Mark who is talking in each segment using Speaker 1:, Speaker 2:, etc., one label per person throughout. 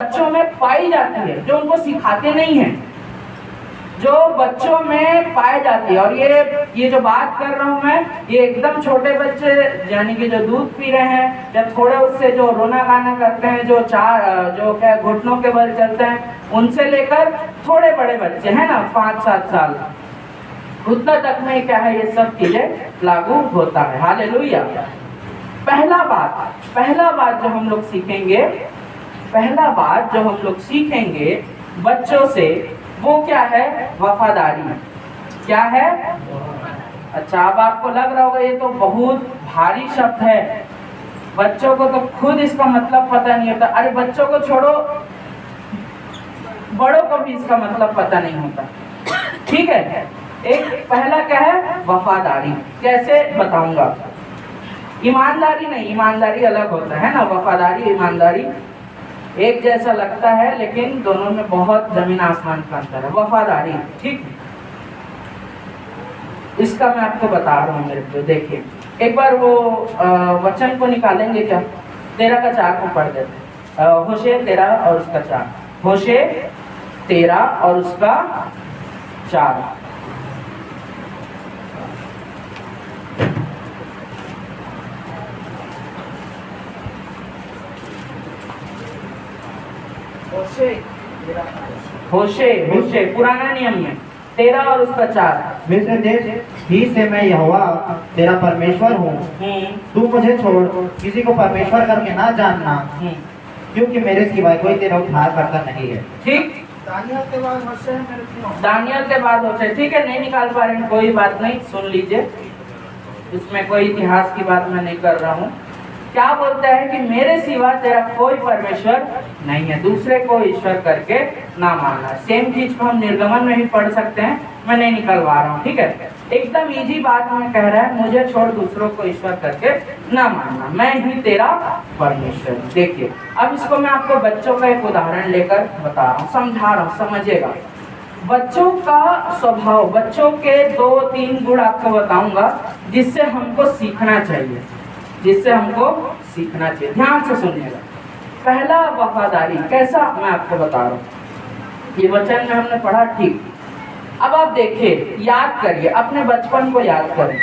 Speaker 1: बच्चों में पाई जाती है, जो उनको सिखाते नहीं हैं, जो बच्चों में पाई जाती है। और ये जो बात कर रहा हूँ मैं, ये एकदम छोटे बच्चे यानी कि जो दूध पी रहे हैं या थोड़े उससे जो रोना गाना करते हैं, जो क्या घुटनों के बल चलते हैं, उनसे लेकर थोड़े बड़े बच्चे हैं ना 5-7 साल, उतना तक में क्या है ये सब चीजें लागू होता है। हालेलुया। पहला बात जो हम लोग सीखेंगे बच्चों से, वो क्या है? वफादारी। क्या है? अच्छा, अब आपको लग रहा होगा ये तो बहुत भारी शब्द है, बच्चों को तो खुद इसका मतलब पता नहीं होता। अरे बच्चों को छोड़ो, बड़ों को भी इसका मतलब पता नहीं होता। ठीक है, एक पहला क्या है? वफादारी। कैसे बताऊंगा? ईमानदारी नहीं, ईमानदारी अलग होता है ना। वफादारी ईमानदारी एक जैसा लगता है, लेकिन दोनों में बहुत जमीन आसमान का अंतर है। वफादारी, ठीक, इसका मैं आपको बता रहा हूँ। मेरे को देखिए, एक बार वो वचन को निकालेंगे क्या? 13 का 4 को पढ़ देते। होशे 13 और उसका 4। होशे 13 और उसका 4। होशे पुराना नियम में 13 और उसका 4।
Speaker 2: मिस्र देश ही से मैं यहोवा तेरा परमेश्वर हूँ, तू मुझे छोड़ किसी को परमेश्वर करके ना जानना, क्योंकि मेरे सिवाय कोई तेरा उद्धार करता नहीं है।
Speaker 1: ठीक, दानियल के बाद होशे। ठीक है, नहीं निकाल पा रहे हैं, कोई बात नहीं, सुन लीजिए, इसमें कोई इतिहास की बात मैं नहीं कर रहा हूँ। क्या बोलता है कि मेरे सिवा तेरा कोई परमेश्वर नहीं है, दूसरे को ईश्वर करके ना मानना। सेम चीज को हम निर्गमन में भी पढ़ सकते हैं, मैं नहीं निकलवा रहा हूँ। ठीक है, एकदम इजी बात में कह रहा है, मुझे छोड़ दूसरों को ईश्वर करके ना मानना, मैं ही तेरा परमेश्वर। देखिए, अब इसको मैं आपको बच्चों का एक उदाहरण लेकर बता रहा हूँ, समझा रहा हूँ, समझिएगा। बच्चों का स्वभाव, बच्चों के 2-3 गुण आपको बताऊंगा जिससे हमको सीखना चाहिए, ध्यान से सुनिएगा। पहला, वफादारी। कैसा? मैं आपको बता रहा हूँ, ये वचन में हमने पढ़ा, ठीक। अब आप देखिए, याद करिए, अपने बचपन को याद करें,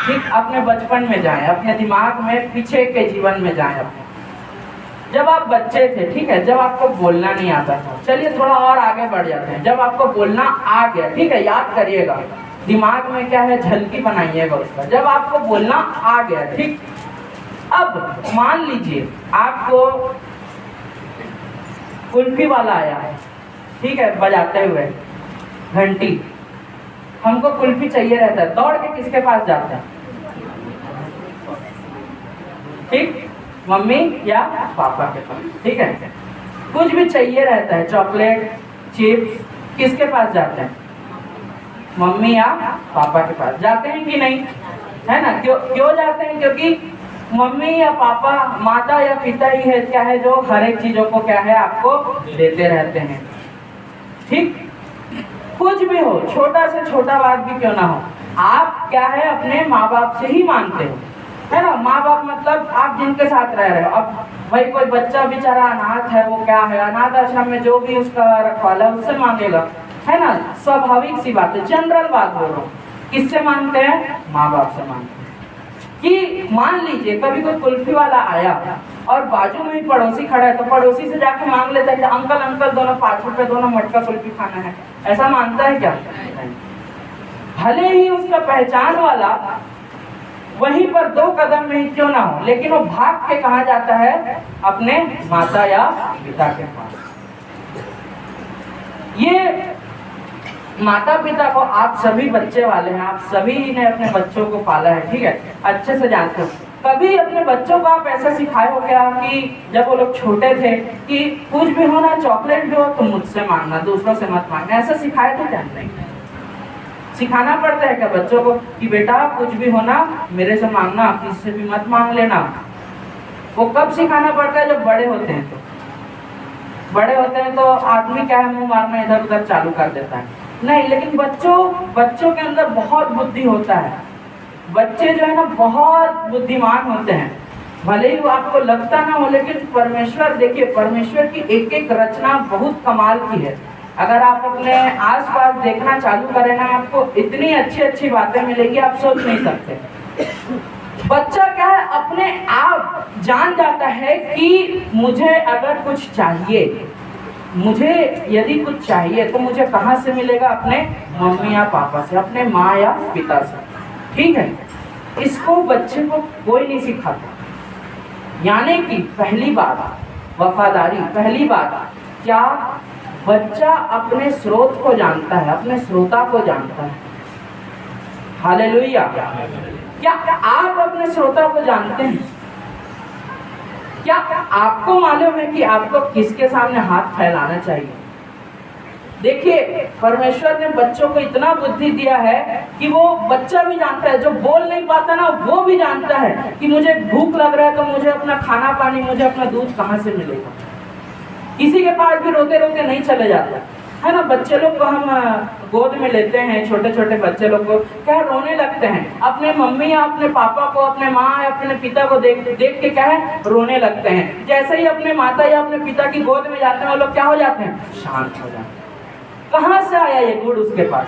Speaker 1: ठीक, अपने बचपन में जाएं, अपने दिमाग में पीछे के जीवन में जाएं अपने। जब आप बच्चे थे, ठीक है, जब आपको बोलना नहीं आता था, चलिए थोड़ा और आगे बढ़ जाते हैं, जब आपको बोलना आ गया, ठीक है, याद करिएगा, दिमाग में क्या है, झलकी बनाइएगा उसका। जब आपको बोलना आ गया, ठीक, अब मान लीजिए आपको कुल्फी वाला आया है, ठीक है, बजाते हुए घंटी, हमको कुल्फी चाहिए रहता है, दौड़ के किसके पास जाते हैं? ठीक, मम्मी या पापा के पास। ठीक है, कुछ भी चाहिए रहता है, चॉकलेट, चिप्स, किसके पास जाते हैं? मम्मी या पापा के पास जाते हैं कि नहीं? है ना? क्यों जाते हैं? क्योंकि मम्मी या पापा, माता या पिता ही है, क्या है, जो हर एक चीजों को क्या है, आपको देते रहते हैं। ठीक, कुछ भी हो, छोटा से छोटा बात भी क्यों ना हो, आप क्या है, अपने माँ बाप से ही मांगते हो, है ना? माँ बाप मतलब आप जिनके साथ रह रहे हो। अब भाई कोई बच्चा बेचारा अनाथ है, वो क्या है, अनाथ आश्रम में जो भी उसका रखवाला है उससे मांगेगा, है ना? स्वाभाविक सी बात है, जनरल बात बोल रहा हूँ। किससे मांगते हैं? माँ बाप से मांगते हैं। कि मान लीजिए कभी कोई कुल्फी वाला आया और बाजू में ही पड़ोसी खड़ा है, तो पड़ोसी से जाके मांग लेता है कि अंकल दोनों 5 रुपए, दोनों मटका कुल्फी खाना है, ऐसा मांगता है क्या? भले ही उसका पहचान वाला वहीं पर 2 कदम में ही क्यों ना हो, लेकिन वो भाग के कहाँ जाता है? अपने माता या पिता के पास। ये माता पिता को, आप सभी बच्चे वाले हैं, आप सभी ने अपने बच्चों को पाला है, ठीक है, अच्छे से जानते हो। कभी अपने बच्चों को आप ऐसा सिखाए हो क्या कि जब वो लोग छोटे थे कि कुछ भी हो ना, चॉकलेट भी हो तो मुझसे मांगना, दूसरों से मत मांगना, ऐसा सिखाए थे क्या? नहीं। सिखाना पड़ता है क्या बच्चों को कि बेटा कुछ भी हो ना, मेरे से मांगना, किसी से भी मत मांग लेना? वो कब सिखाना पड़ता है? जब बड़े होते हैं। तो बड़े होते हैं तो आदमी क्या है, मुंह मारना इधर उधर चालू कर देता है। नहीं, लेकिन बच्चों के अंदर बहुत बुद्धि होता है, बच्चे जो है ना बहुत बुद्धिमान होते हैं। भले ही वो आपको लगता ना हो, लेकिन परमेश्वर, देखिए परमेश्वर की एक एक रचना बहुत कमाल की है। अगर आप अपने आसपास देखना चालू करें ना, आपको इतनी अच्छी अच्छी बातें मिलेगी, आप सोच नहीं सकते। बच्चा क्या है, अपने आप जान जाता है कि मुझे अगर कुछ चाहिए, मुझे यदि कुछ चाहिए तो मुझे कहाँ से मिलेगा? अपने मम्मी या पापा से, अपने माँ या पिता से। ठीक है, इसको बच्चे को कोई नहीं सिखाता। यानी कि पहली बात वफादारी, पहली बात क्या बच्चा अपने स्रोत को जानता है, अपने श्रोता को जानता है। हालेलुया। क्या आप अपने श्रोता को जानते हैं? क्या आपको मालूम है कि आपको किसके सामने हाथ फैलाना चाहिए? देखिए परमेश्वर ने बच्चों को इतना बुद्धि दिया है कि वो बच्चा भी जानता है, जो बोल नहीं पाता ना वो भी जानता है कि मुझे भूख लग रहा है तो मुझे अपना खाना पानी, मुझे अपना दूध कहाँ से मिलेगा। किसी के पास भी रोते रोते नहीं चले जाता है ना। बच्चे लोग को हम गोद में लेते हैं, छोटे छोटे बच्चे लोग को क्या रोने लगते हैं, अपने मम्मी या अपने पापा को, अपने माँ या अपने पिता को देख देख के क्या है रोने लगते हैं। जैसे ही अपने माता या अपने पिता की गोद में जाते हैं वो लोग क्या हो जाते हैं? शांत हो जाते हैं। कहाँ से आया ये गुण उसके पास?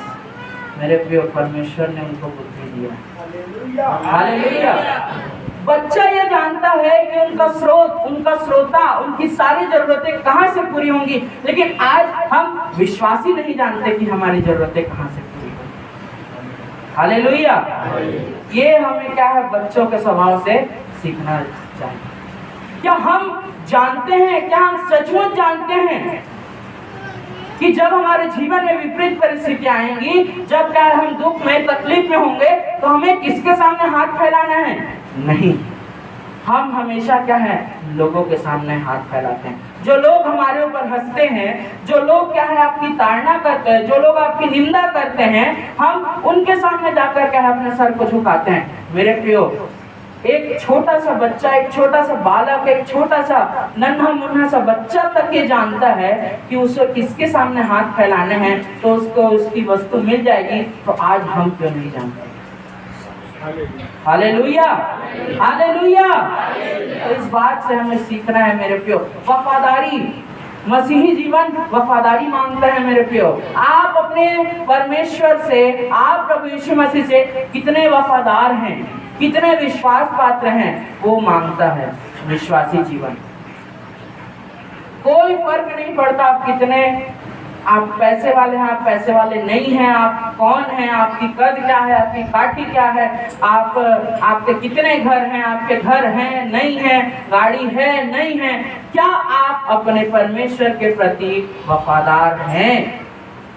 Speaker 1: मेरे प्रिय, परमेश्वर ने उनको बुद्धि दिया। हालेलुया। बच्चा ये जानता है कि उनका स्रोत, उनका श्रोता, उनकी सारी जरूरतें कहाँ से पूरी होंगी। लेकिन आज हम विश्वासी नहीं जानते कि हमारी जरूरतें कहाँ से पूरी होंगी। हालेलुया। ये हमें क्या है, बच्चों के स्वभाव से सीखना चाहिए। क्या हम जानते हैं, क्या हम सचमुच जानते हैं कि जब हमारे जीवन में विपरीत परिस्थितियां आएंगी, जब क्या हम दुख में, तकलीफ में होंगे, तो हमें किसके सामने हाथ फैलाना है? नहीं, हम हमेशा क्या है, लोगों के सामने हाथ फैलाते हैं। जो लोग हमारे ऊपर हंसते हैं, जो लोग क्या है आपकी ताड़ना करते हैं, जो लोग आपकी निंदा करते हैं, हम उनके सामने जाकर क्या है अपने सर को झुकाते हैं। मेरे प्रियो, एक छोटा सा बच्चा, एक छोटा सा बालक, एक छोटा सा नन्हा मुन्ना सा बच्चा तक ये जानता है कि उसे किसके सामने हाथ फैलाने हैं तो उसको उसकी वस्तु मिल जाएगी। तो आज हम क्यों नहीं जानते? Hallelujah, hallelujah. तो इस बात से हमें सीखना है मेरे प्रियो। वफादारी, मसीही जीवन वफादारी मांगता है मेरे प्रियो। आप अपने परमेश्वर से, आप प्रभु यीशु मसीह से कितने वफादार हैं, कितने विश्वास पात्र हैं, वो मांगता है विश्वासी जीवन। कोई फर्क नहीं पड़ता आप कितने, आप पैसे वाले हैं, आप पैसे वाले नहीं हैं, आप कौन हैं, आपकी कद क्या है, आपकी काठी क्या है, आप आपके कितने घर हैं, आपके घर हैं नहीं हैं, गाड़ी है नहीं है, क्या आप अपने परमेश्वर के प्रति वफादार हैं?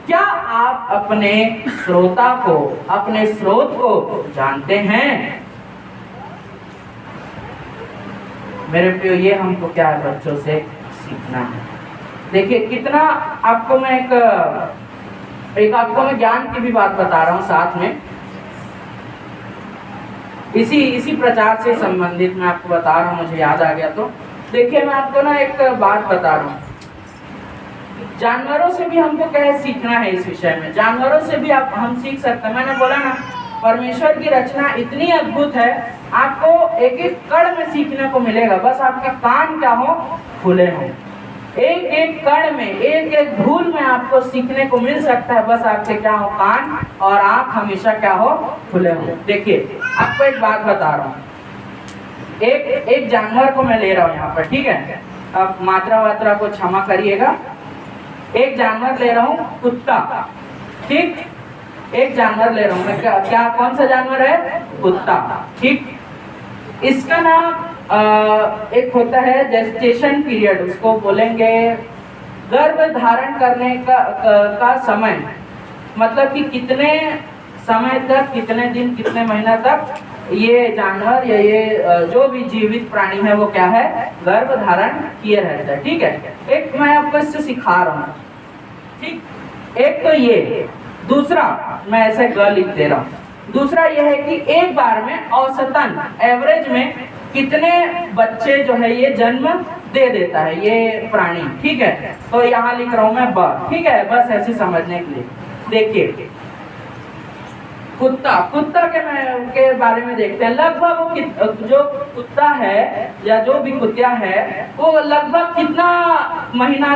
Speaker 1: क्या आप अपने श्रोता को, अपने स्रोत को जानते हैं? मेरे प्रियो, ये हमको क्या है, बच्चों से सीखना है। देखिए कितना आपको मैं एक आपको मैं ज्ञान की भी बात बता रहा हूँ साथ में, इसी प्रचार से संबंधित मैं आपको बता रहा हूँ, मुझे याद आ गया। तो देखिए मैं आपको ना एक बात बता रहा हूँ। जानवरों से भी हमको क्या सीखना है इस विषय में, जानवरों से भी हम सीख सकते हैं। मैंने बोला ना, परमेश्वर की रचना इतनी अद्भुत है, आपको एक एक कण में सीखने को मिलेगा, बस आपके कान क्या हो, खुले हों। एक एक कण में, एक एक धूल में आपको सीखने को मिल सकता है, बस आपके क्या हो, कान और आंख हमेशा क्या हो, खुले हो। देखिए आपको एक बात बता रहा हूँ, एक जानवर को मैं ले रहा हूँ यहाँ पर, ठीक है, अब मात्रा वात्रा को क्षमा करिएगा। एक जानवर ले रहा हूँ, कुत्ता, ठीक, एक जानवर ले रहा हूँ मैं, क्या कौन सा जानवर है? कुत्ता, ठीक। इसका नाम एक होता है जेस्टेशन पीरियड, उसको बोलेंगे गर्भ धारण करने का समय, मतलब कि कितने समय तक, कितने दिन, कितने महीना तक ये जानवर या ये जो भी जीवित प्राणी है वो क्या है, गर्भ धारण किए रहता है, ठीक है। एक मैं आपको इससे सिखा रहा हूँ, ठीक। एक तो ये, दूसरा मैं ऐसे ग लिख दे रहा हूँ। दूसरा यह है कि एक बार में औसतन, एवरेज में कितने बच्चे जो है ये जन्म दे देता है ये प्राणी, ठीक है। तो यहाँ लिख रहा हूं मैं ब, ठीक है, बस ऐसे समझने के लिए। देखिए कुत्ता कुत्ता के बारे में देखते हैं। लगभग वो जो कुत्ता है या जो भी कुत्ता है वो लगभग कितना महीना